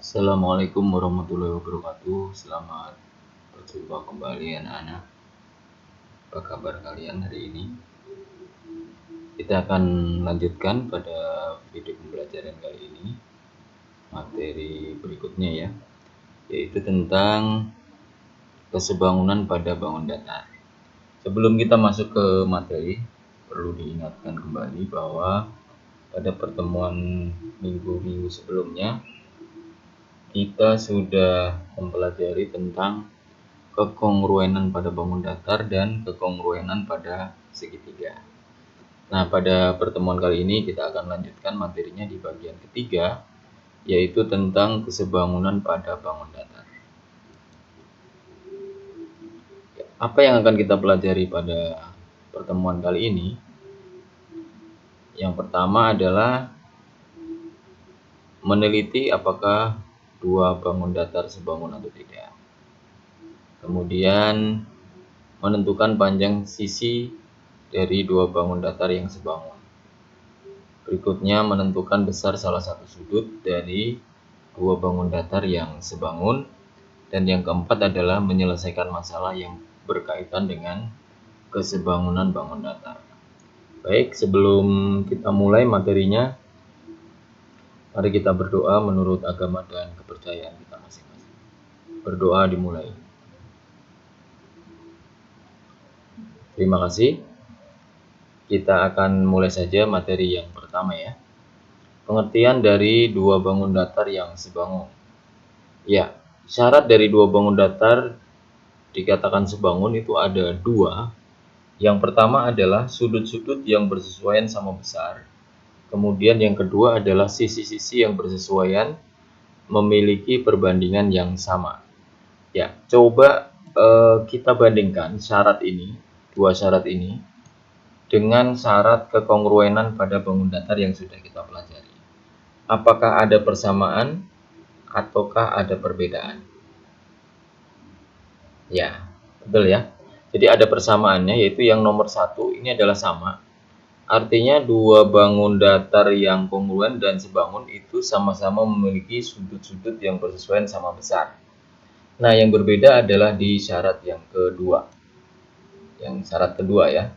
Assalamualaikum warahmatullahi wabarakatuh. Selamat berjumpa kembali anak-anak. Apa kabar kalian hari ini? Kita akan lanjutkan pada video pembelajaran kali ini materi berikutnya ya, yaitu tentang kesebangunan pada bangun datar. Sebelum kita masuk ke materi, perlu diingatkan kembali bahwa pada pertemuan minggu-minggu sebelumnya kita sudah mempelajari tentang kekongruenan pada bangun datar dan kekongruenan pada segitiga. Nah, pada pertemuan kali ini kita akan lanjutkan materinya di bagian ketiga, yaitu tentang kesebangunan pada bangun datar. Apa yang akan kita pelajari pada pertemuan kali ini? Yang pertama adalah meneliti apakah dua bangun datar sebangun atau tidak. Kemudian menentukan panjang sisi dari dua bangun datar yang sebangun. Berikutnya menentukan besar salah satu sudut dari dua bangun datar yang sebangun. Dan yang keempat adalah menyelesaikan masalah yang berkaitan dengan kesebangunan bangun datar. Baik, sebelum kita mulai materinya, mari kita berdoa menurut agama dan kepercayaan kita masing-masing. Berdoa dimulai. Terima kasih. Kita akan mulai saja materi yang pertama ya. Pengertian dari dua bangun datar yang sebangun. Ya, syarat dari dua bangun datar dikatakan sebangun itu ada dua. Yang pertama adalah sudut-sudut yang bersesuaian sama besar. Kemudian yang kedua adalah sisi-sisi yang bersesuaian memiliki perbandingan yang sama. Ya, coba kita bandingkan syarat ini, dua syarat ini, dengan syarat kekongruenan pada bangun datar yang sudah kita pelajari. Apakah ada persamaan ataukah ada perbedaan? Ya, betul ya. Jadi ada persamaannya, yaitu yang nomor 1 ini adalah sama. Artinya dua bangun datar yang kongruen dan sebangun itu sama-sama memiliki sudut-sudut yang bersesuaian sama besar. Nah, yang berbeda adalah di syarat yang kedua. Yang syarat kedua ya.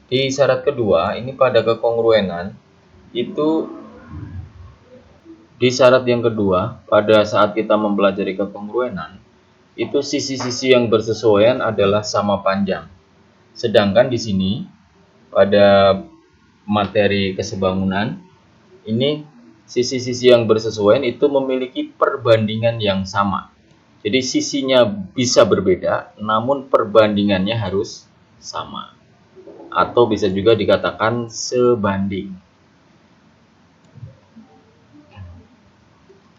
Di syarat kedua, ini pada kekongruenan, itu di syarat yang kedua, pada saat kita mempelajari kekongruenan, itu sisi-sisi yang bersesuaian adalah sama panjang. Sedangkan di sini, pada materi kesebangunan, ini sisi-sisi yang bersesuaian itu memiliki perbandingan yang sama. Jadi sisinya bisa berbeda, namun perbandingannya harus sama. Atau bisa juga dikatakan sebanding.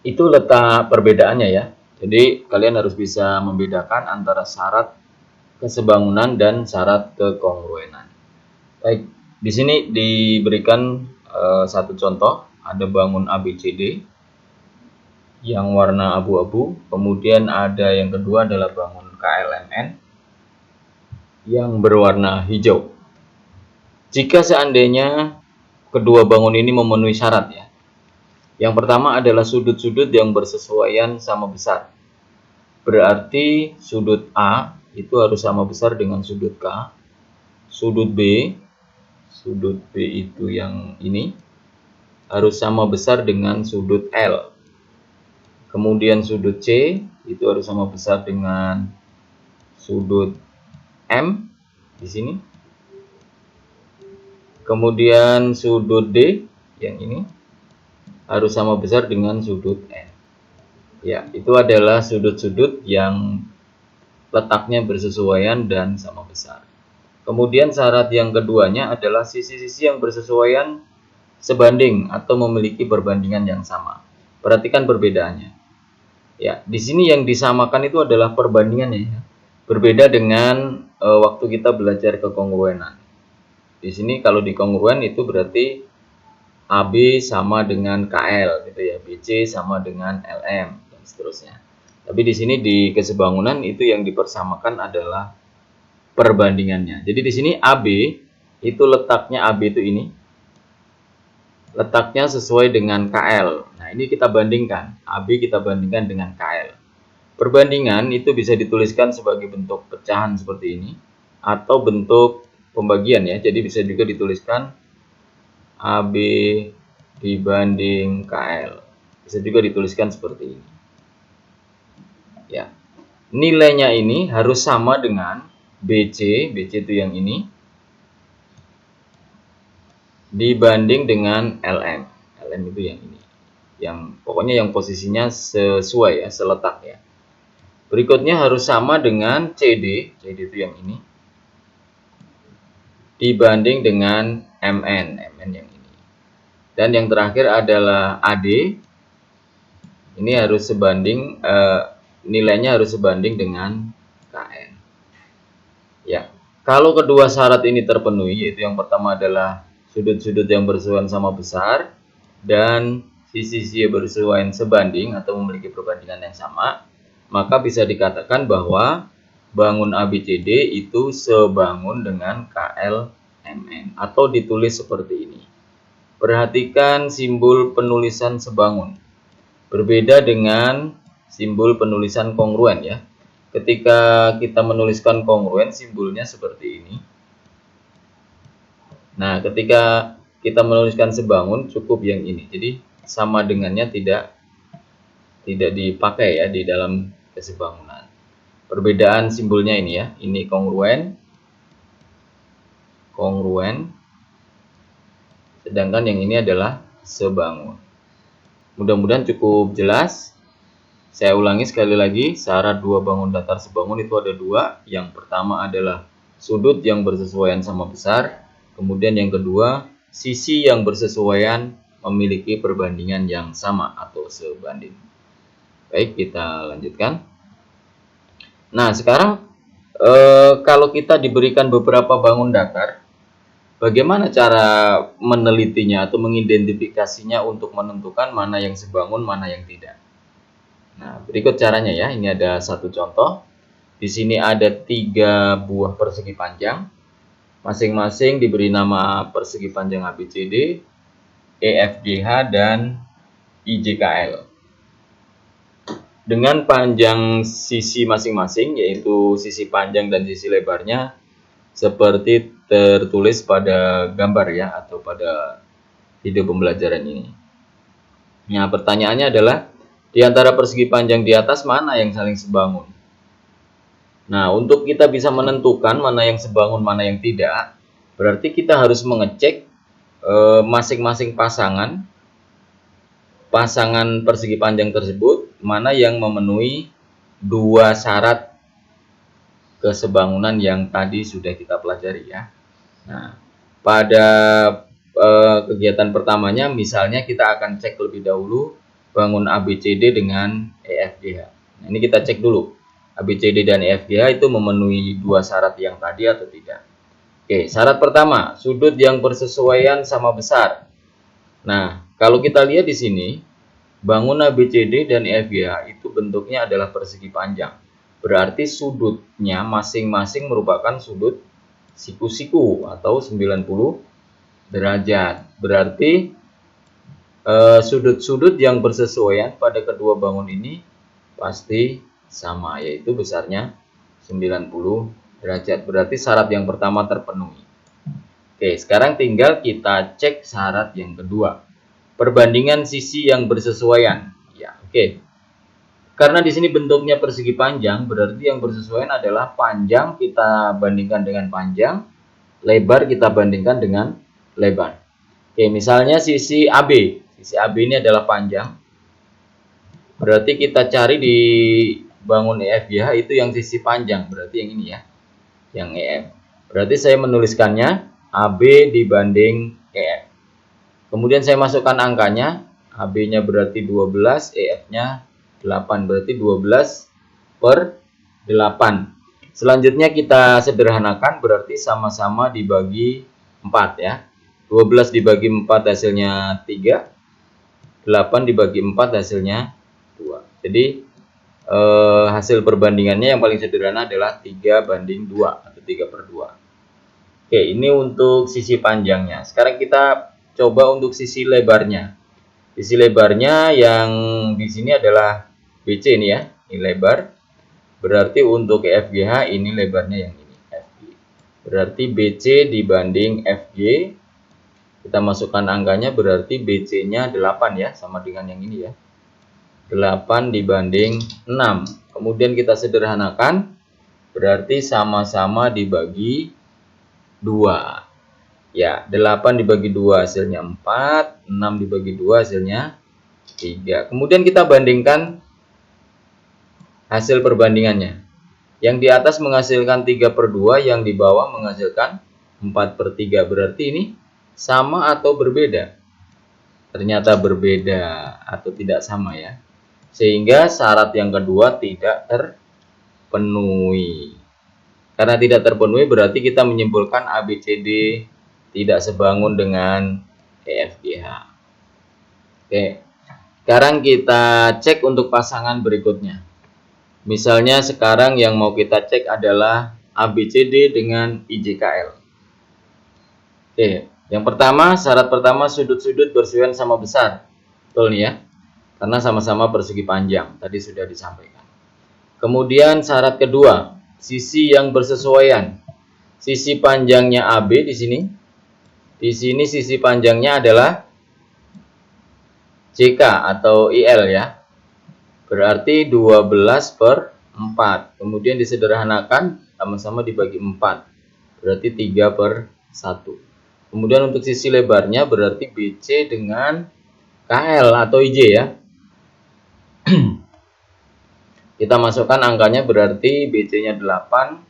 Itu letak perbedaannya ya. Jadi kalian harus bisa membedakan antara syarat kesebangunan dan syarat kekongruenan. Baik, di sini diberikan satu contoh, ada bangun ABCD yang warna abu-abu, kemudian ada yang kedua adalah bangun KLMN yang berwarna hijau. Jika seandainya kedua bangun ini memenuhi syarat ya. Yang pertama adalah sudut-sudut yang bersesuaian sama besar. Berarti sudut A itu harus sama besar dengan sudut K. Sudut B itu yang ini harus sama besar dengan sudut L. Kemudian sudut C itu harus sama besar dengan sudut M di sini. Kemudian sudut D yang ini harus sama besar dengan sudut N. Ya, itu adalah sudut-sudut yang letaknya bersesuaian dan sama besar. Kemudian syarat yang keduanya adalah sisi-sisi yang bersesuaian sebanding atau memiliki perbandingan yang sama. Perhatikan perbedaannya. Ya, di sini yang disamakan itu adalah perbandingannya ya. Berbeda dengan waktu kita belajar kekongruenan. Di sini kalau di kongruen itu berarti AB sama dengan KL gitu ya, BC sama dengan LM dan seterusnya. Tapi di sini di kesebangunan itu yang dipersamakan adalah perbandingannya. Jadi di sini AB itu letaknya AB itu ini. Letaknya sesuai dengan KL. Nah, Nah, ini kita bandingkan, AB kita bandingkan dengan KL. Perbandingan itu bisa dituliskan sebagai bentuk pecahan seperti ini, atau bentuk pembagian ya. Jadi bisa juga dituliskan AB dibanding KL. Bisa juga dituliskan seperti ini. Ya. Nilainya ini harus sama dengan BC itu yang ini, dibanding dengan LM. LM itu yang ini. Yang pokoknya yang posisinya sesuai ya, seletak ya. Berikutnya harus sama dengan CD itu yang ini, dibanding dengan MN yang ini. Dan yang terakhir adalah AD. Ini harus sebanding, nilainya harus sebanding dengan KN. Ya, kalau kedua syarat ini terpenuhi, yaitu yang pertama adalah sudut-sudut yang bersesuaian sama besar dan sisi-sisi bersesuaian sebanding atau memiliki perbandingan yang sama, maka bisa dikatakan bahwa bangun ABCD itu sebangun dengan KLMN, atau ditulis seperti ini. Perhatikan simbol penulisan sebangun. Berbeda dengan simbol penulisan kongruen ya. Ketika kita menuliskan kongruen, simbolnya seperti ini. Nah, ketika kita menuliskan sebangun, cukup yang ini. Jadi sama dengannya tidak dipakai ya di dalam kesebangunan. Perbedaan simbolnya ini ya. Ini kongruen. Sedangkan yang ini adalah sebangun. Mudah-mudahan cukup jelas. Saya ulangi sekali lagi, syarat dua bangun datar sebangun itu ada dua. Yang pertama adalah sudut yang bersesuaian sama besar. Kemudian yang kedua, sisi yang bersesuaian memiliki perbandingan yang sama atau sebanding. Baik, kita lanjutkan. Nah, sekarang kalau kita diberikan beberapa bangun datar, bagaimana cara menelitinya atau mengidentifikasinya untuk menentukan mana yang sebangun, mana yang tidak? Nah, berikut caranya ya. Ini ada satu contoh. Di sini ada 3 buah persegi panjang. Masing-masing diberi nama persegi panjang ABCD, EFGH, dan IJKL. Dengan panjang sisi masing-masing, yaitu sisi panjang dan sisi lebarnya, seperti tertulis pada gambar ya, atau pada video pembelajaran ini. Nah, pertanyaannya adalah, di antara persegi panjang di atas mana yang saling sebangun? Nah, untuk kita bisa menentukan mana yang sebangun, mana yang tidak, berarti kita harus mengecek masing-masing pasangan persegi panjang tersebut, mana yang memenuhi dua syarat kesebangunan yang tadi sudah kita pelajari ya. Nah, pada kegiatan pertamanya, misalnya kita akan cek lebih dahulu bangun ABCD dengan EFGH. Nah, ini kita cek dulu. ABCD dan EFGH itu memenuhi dua syarat yang tadi atau tidak. Oke, syarat pertama, sudut yang bersesuaian sama besar. Nah, kalau kita lihat di sini, bangun ABCD dan EFGH itu bentuknya adalah persegi panjang. Berarti sudutnya masing-masing merupakan sudut siku-siku atau 90 derajat. Berarti sudut-sudut yang bersesuaian pada kedua bangun ini pasti sama, yaitu besarnya 90 derajat. Berarti syarat yang pertama terpenuhi. Oke, sekarang tinggal kita cek syarat yang kedua. Perbandingan sisi yang bersesuaian. Ya, oke. Karena di sini bentuknya persegi panjang, berarti yang bersesuaian adalah panjang kita bandingkan dengan panjang, lebar kita bandingkan dengan lebar. Oke, misalnya sisi AB. Sisi AB ini adalah panjang. Berarti kita cari di bangun EFGH itu yang sisi panjang, berarti yang ini ya. Yang EF. Berarti saya menuliskannya AB dibanding EF. Kemudian saya masukkan angkanya. AB-nya berarti 12, EF-nya 8. Berarti 12 per 8. Selanjutnya kita sederhanakan, berarti sama-sama dibagi 4 ya. 12 dibagi 4 hasilnya 3. 8 dibagi 4 hasilnya 2. Jadi hasil perbandingannya yang paling sederhana adalah 3 banding 2 atau 3 per 2. Oke, ini untuk sisi panjangnya. Sekarang kita coba untuk sisi lebarnya. Sisi lebarnya yang di sini adalah BC ini ya, ini lebar. Berarti untuk EFGH ini lebarnya yang ini, FG. Berarti BC dibanding FG, kita masukkan angkanya berarti BC-nya 8 ya, sama dengan yang ini ya. 8 dibanding 6. Kemudian kita sederhanakan, berarti sama-sama dibagi 2. Ya, 8 dibagi 2 hasilnya 4, 6 dibagi 2 hasilnya 3. Kemudian kita bandingkan hasil perbandingannya. Yang di atas menghasilkan 3/2, yang di bawah menghasilkan 4/3. Berarti ini sama atau berbeda? Ternyata berbeda atau tidak sama ya. Sehingga syarat yang kedua tidak terpenuhi. Karena tidak terpenuhi berarti kita menyimpulkan ABCD tidak sebangun dengan EFGH. Oke. Sekarang kita cek untuk pasangan berikutnya. Misalnya sekarang yang mau kita cek adalah ABCD dengan IJKL. Oke, yang pertama, syarat pertama sudut-sudut bersesuaian sama besar. Betul nih ya, karena sama-sama persegi panjang, tadi sudah disampaikan. Kemudian syarat kedua, sisi yang bersesuaian. Sisi panjangnya AB di sini. Di sini sisi panjangnya adalah JK atau IL ya. Berarti 12/4. Kemudian disederhanakan, sama-sama dibagi 4. Berarti 3/1. Kemudian untuk sisi lebarnya berarti BC dengan KL atau IJ ya. Kita masukkan angkanya berarti BC-nya 8,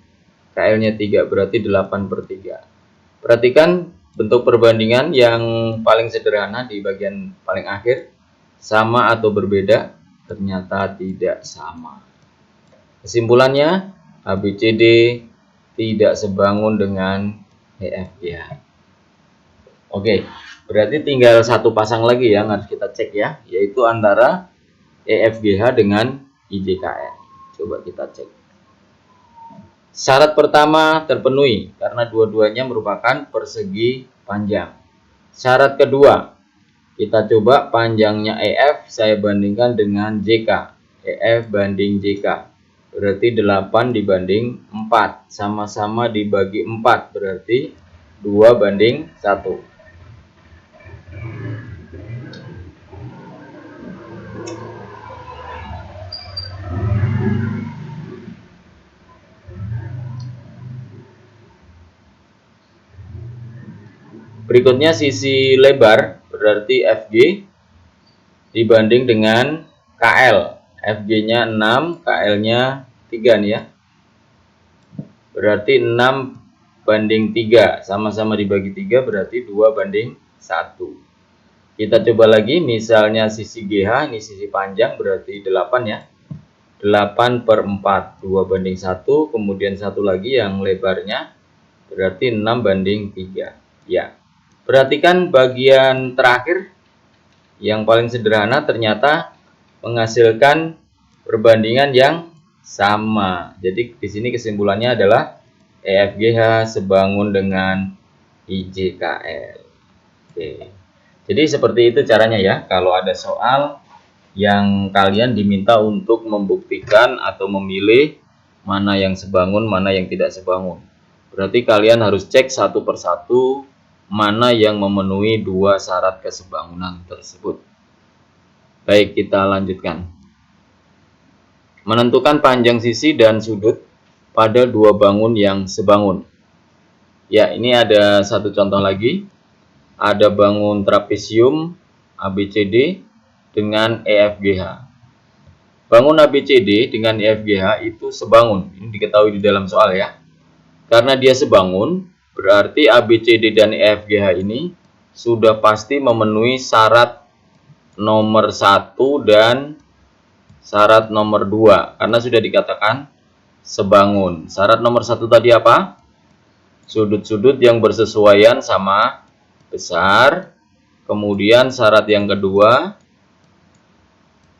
KL-nya 3, berarti 8/3. Perhatikan bentuk perbandingan yang paling sederhana di bagian paling akhir. Sama atau berbeda? Ternyata tidak sama. Kesimpulannya, ABCD tidak sebangun dengan EFGH. Oke, berarti tinggal satu pasang lagi yang harus kita cek ya, yaitu antara EFGH dengan IJKL. Coba kita cek. Syarat pertama terpenuhi karena dua-duanya merupakan persegi panjang. Syarat kedua, kita coba panjangnya EF saya bandingkan dengan JK. EF banding JK. Berarti 8 dibanding 4. Sama-sama dibagi 4. Berarti 2/1. Berikutnya sisi lebar. Berarti FG dibanding dengan KL. FG-nya 6, KL-nya 3 nih ya. Berarti 6/3. Sama-sama dibagi 3 berarti 2/1. Kita coba lagi, misalnya sisi GH, ini sisi panjang berarti 8 ya. 8/4, 2/1. Kemudian satu lagi yang lebarnya berarti 6/3. Ya. Perhatikan bagian terakhir yang paling sederhana ternyata menghasilkan perbandingan yang sama. Jadi di sini kesimpulannya adalah EFGH sebangun dengan IJKL. Oke. Jadi seperti itu caranya ya. Kalau ada soal yang kalian diminta untuk membuktikan atau memilih mana yang sebangun, mana yang tidak sebangun. Berarti kalian harus cek satu persatu mana yang memenuhi dua syarat kesebangunan tersebut. Baik, kita lanjutkan. Menentukan panjang sisi dan sudut pada dua bangun yang sebangun. Ya, ini ada satu contoh lagi. Ada bangun trapesium ABCD dengan EFGH. Bangun ABCD dengan EFGH itu sebangun. Ini diketahui di dalam soal ya. Karena dia sebangun, berarti ABCD dan EFGH ini sudah pasti memenuhi syarat nomor 1 dan syarat nomor 2. Karena sudah dikatakan sebangun. Syarat nomor 1 tadi apa? Sudut-sudut yang bersesuaian sama besar. Kemudian syarat yang kedua,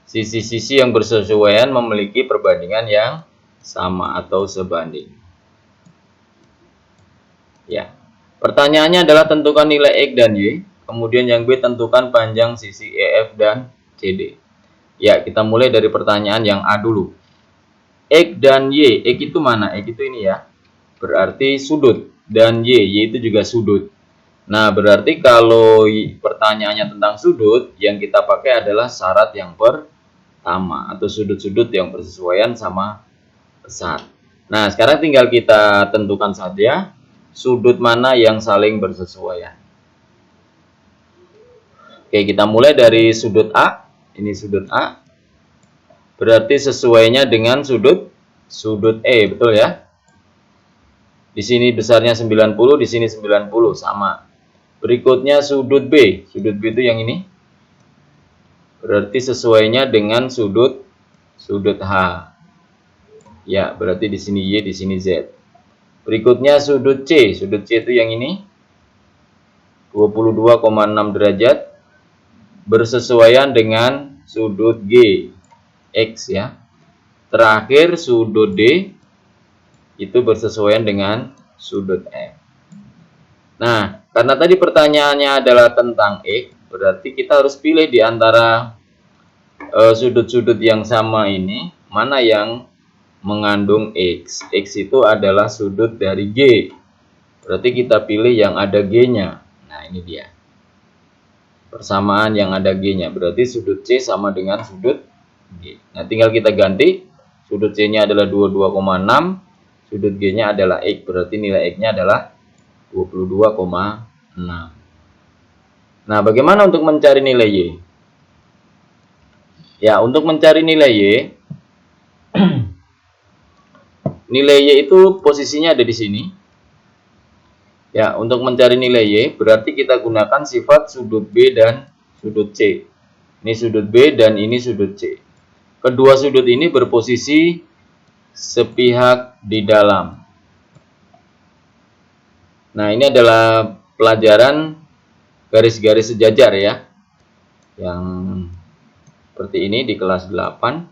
sisi-sisi yang bersesuaian memiliki perbandingan yang sama atau sebanding. Ya. Pertanyaannya adalah tentukan nilai X dan Y Kemudian yang B, tentukan panjang sisi EF dan CD. Ya, kita mulai dari pertanyaan yang A dulu. X dan Y. X itu mana? X itu ini ya. Berarti sudut. Dan Y itu juga sudut. Nah, berarti kalau pertanyaannya tentang sudut, yang kita pakai adalah syarat yang pertama. Atau sudut-sudut yang bersesuaian sama besar. Nah, sekarang tinggal kita tentukan saja sudut mana yang saling bersesuaian. Oke, kita mulai dari sudut A. Ini sudut A. Berarti sesuainya dengan sudut E, betul ya? Di sini besarnya 90, di sini 90, sama. Berikutnya sudut B. Sudut B itu yang ini. Berarti sesuainya dengan sudut H. Ya, berarti di sini Y, di sini Z. Berikutnya sudut C. Sudut C itu yang ini. 22,6 derajat. Bersesuaian dengan sudut G. X ya. Terakhir sudut D itu bersesuaian dengan sudut F. Nah, karena tadi pertanyaannya adalah tentang X, berarti kita harus pilih di antara sudut-sudut yang sama ini, mana yang mengandung X. X itu adalah sudut dari G. Berarti kita pilih yang ada G-nya. Nah, ini dia. Persamaan yang ada G-nya. Berarti sudut C sama dengan sudut G. Nah, tinggal kita ganti. Sudut C-nya adalah 22,6. Sudut G-nya adalah X. Berarti nilai X-nya adalah 22,6. Nah, bagaimana untuk mencari nilai Y? Ya, untuk mencari nilai Y, nilai Y itu posisinya ada di sini. Ya, untuk mencari nilai Y, berarti kita gunakan sifat sudut B dan sudut C. Ini sudut B dan ini sudut C. Kedua sudut ini berposisi sepihak di dalam. Nah, ini adalah pelajaran garis-garis sejajar ya. Yang seperti ini di kelas 8.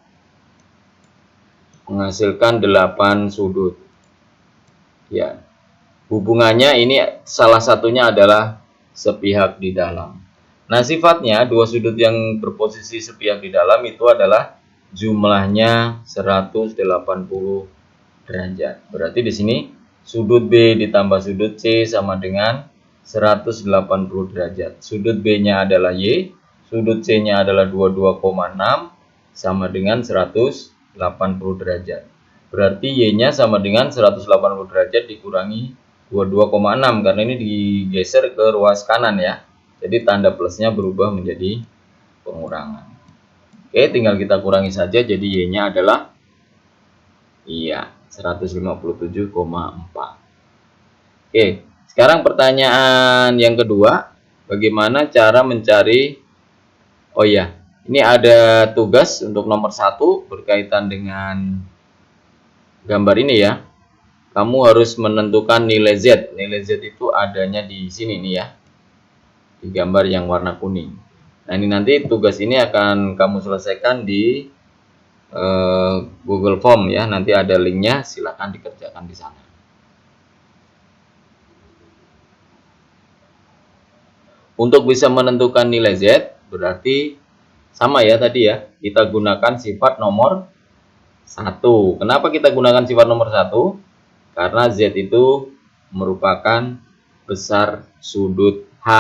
Menghasilkan 8 sudut. Ya. Hubungannya ini salah satunya adalah sepihak di dalam. Nah, sifatnya dua sudut yang berposisi sepihak di dalam itu adalah jumlahnya 180 derajat. Berarti di sini sudut B ditambah sudut C sama dengan 180 derajat. Sudut B-nya adalah Y, sudut C-nya adalah 22,6 sama dengan 180 derajat. Berarti Y-nya sama dengan 180 derajat dikurangi 22,6 karena ini digeser ke ruas kanan ya. Jadi tanda plusnya berubah menjadi pengurangan. Oke, tinggal kita kurangi saja. Jadi Y-nya adalah 157,4. Oke, sekarang pertanyaan yang kedua, bagaimana cara mencari? Oh ya, ini ada tugas untuk nomor 1 berkaitan dengan gambar ini ya. Kamu harus menentukan nilai Z. Nilai Z itu adanya di sini nih ya. Di gambar yang warna kuning. Nah, ini nanti tugas ini akan kamu selesaikan di Google Form ya. Nanti ada linknya, silakan dikerjakan di sana. Untuk bisa menentukan nilai Z, berarti sama ya tadi ya. Kita gunakan sifat nomor 1. Kenapa kita gunakan sifat nomor 1? Karena Z itu merupakan besar sudut H.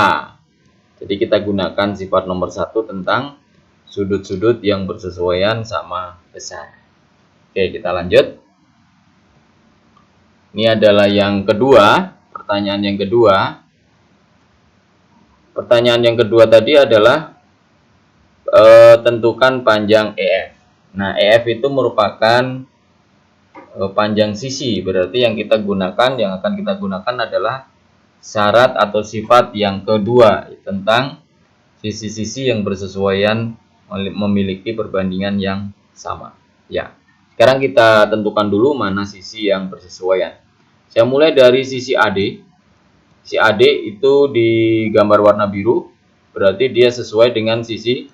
Jadi kita gunakan sifat nomor 1 tentang sudut-sudut yang bersesuaian sama besar. Oke, kita lanjut. Ini adalah yang kedua, pertanyaan yang kedua. Pertanyaan yang kedua tadi adalah tentukan panjang EF. Nah, EF itu merupakan panjang sisi, berarti yang akan kita gunakan adalah syarat atau sifat yang kedua tentang sisi-sisi yang bersesuaian memiliki perbandingan yang sama. Ya, sekarang kita tentukan dulu mana sisi yang bersesuaian. Saya mulai dari sisi AD. Sisi AD itu di gambar warna biru, berarti dia sesuai dengan sisi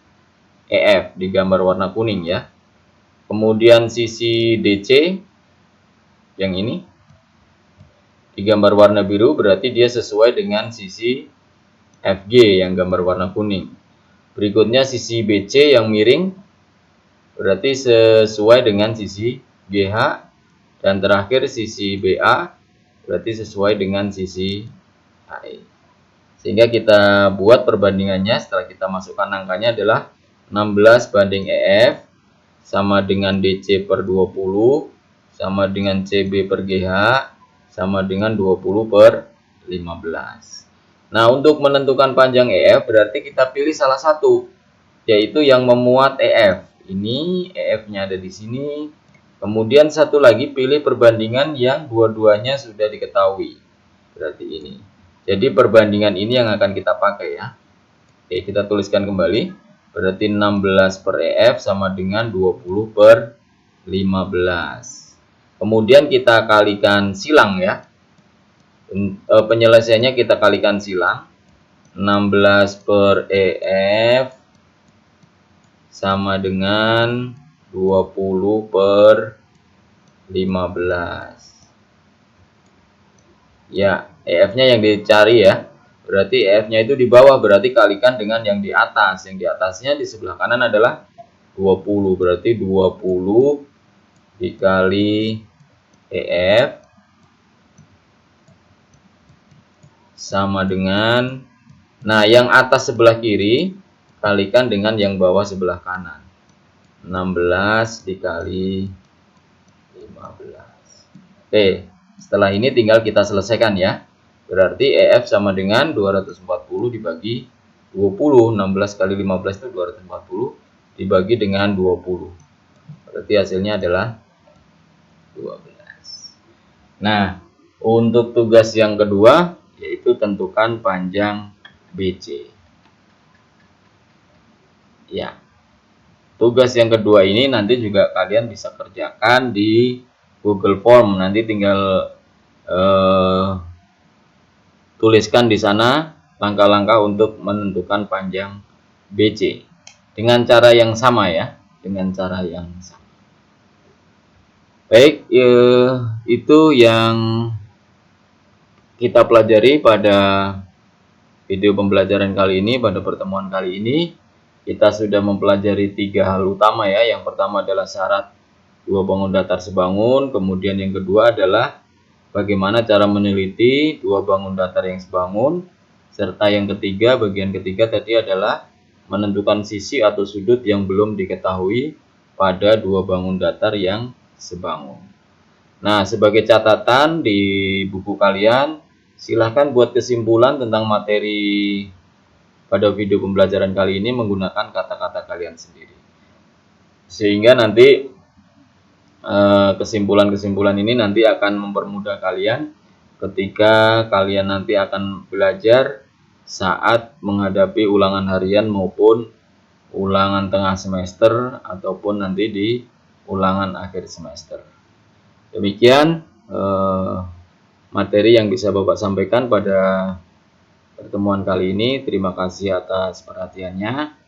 EF di gambar warna kuning ya. Kemudian sisi DC yang ini di gambar warna biru berarti dia sesuai dengan sisi FG yang gambar warna kuning. Berikutnya sisi BC yang miring berarti sesuai dengan sisi GH, dan terakhir sisi BA berarti sesuai dengan sisi HE. Sehingga kita buat perbandingannya setelah kita masukkan angkanya adalah 16 banding EF sama dengan DC per 20 sama dengan CB per GH sama dengan 20 per 15. Nah, untuk menentukan panjang EF berarti kita pilih salah satu, yaitu yang memuat EF. Ini EF-nya ada di sini. Kemudian satu lagi pilih perbandingan yang dua-duanya sudah diketahui. Berarti ini. Jadi perbandingan ini yang akan kita pakai ya. Oke, kita tuliskan kembali. Berarti 16 per EF sama dengan 20 per 15. Kemudian kita kalikan silang ya. Penyelesaiannya kita kalikan silang. 16 per EF sama dengan 20 per 15. Ya, EF-nya yang dicari ya. Berarti EF-nya itu di bawah, berarti kalikan dengan yang di atas. Yang di atasnya di sebelah kanan adalah 20. Berarti 20 dikali EF sama dengan, nah yang atas sebelah kiri kalikan dengan yang bawah sebelah kanan. 16 dikali 15. Oke, setelah ini tinggal kita selesaikan ya. Berarti EF sama dengan 240 dibagi 20. 16 kali 15 itu 240 dibagi dengan 20. Berarti hasilnya adalah 12. Nah, untuk tugas yang kedua yaitu tentukan panjang BC. Ya. Tugas yang kedua ini nanti juga kalian bisa kerjakan di Google Form. Nanti tinggal tuliskan di sana langkah-langkah untuk menentukan panjang BC dengan cara yang sama ya, dengan cara yang sama. Baik, itu yang kita pelajari pada video pembelajaran kali ini. Pada pertemuan kali ini kita sudah mempelajari 3 hal utama ya. Yang pertama adalah syarat dua bangun datar sebangun, kemudian yang kedua adalah bagaimana cara meneliti dua bangun datar yang sebangun, serta yang ketiga, bagian ketiga tadi adalah menentukan sisi atau sudut yang belum diketahui pada dua bangun datar yang sebangun. Nah, sebagai catatan di buku kalian, silahkan buat kesimpulan tentang materi pada video pembelajaran kali ini menggunakan kata-kata kalian sendiri. Sehingga nanti kesimpulan-kesimpulan ini nanti akan mempermudah kalian ketika kalian nanti akan belajar saat menghadapi ulangan harian maupun ulangan tengah semester ataupun nanti di ulangan akhir semester. Demikian materi yang bisa Bapak sampaikan pada pertemuan kali ini. Terima kasih atas perhatiannya.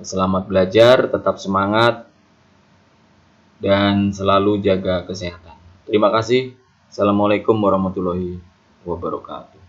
Selamat belajar, tetap semangat, dan selalu jaga kesehatan. Terima kasih. Assalamualaikum warahmatullahi wabarakatuh.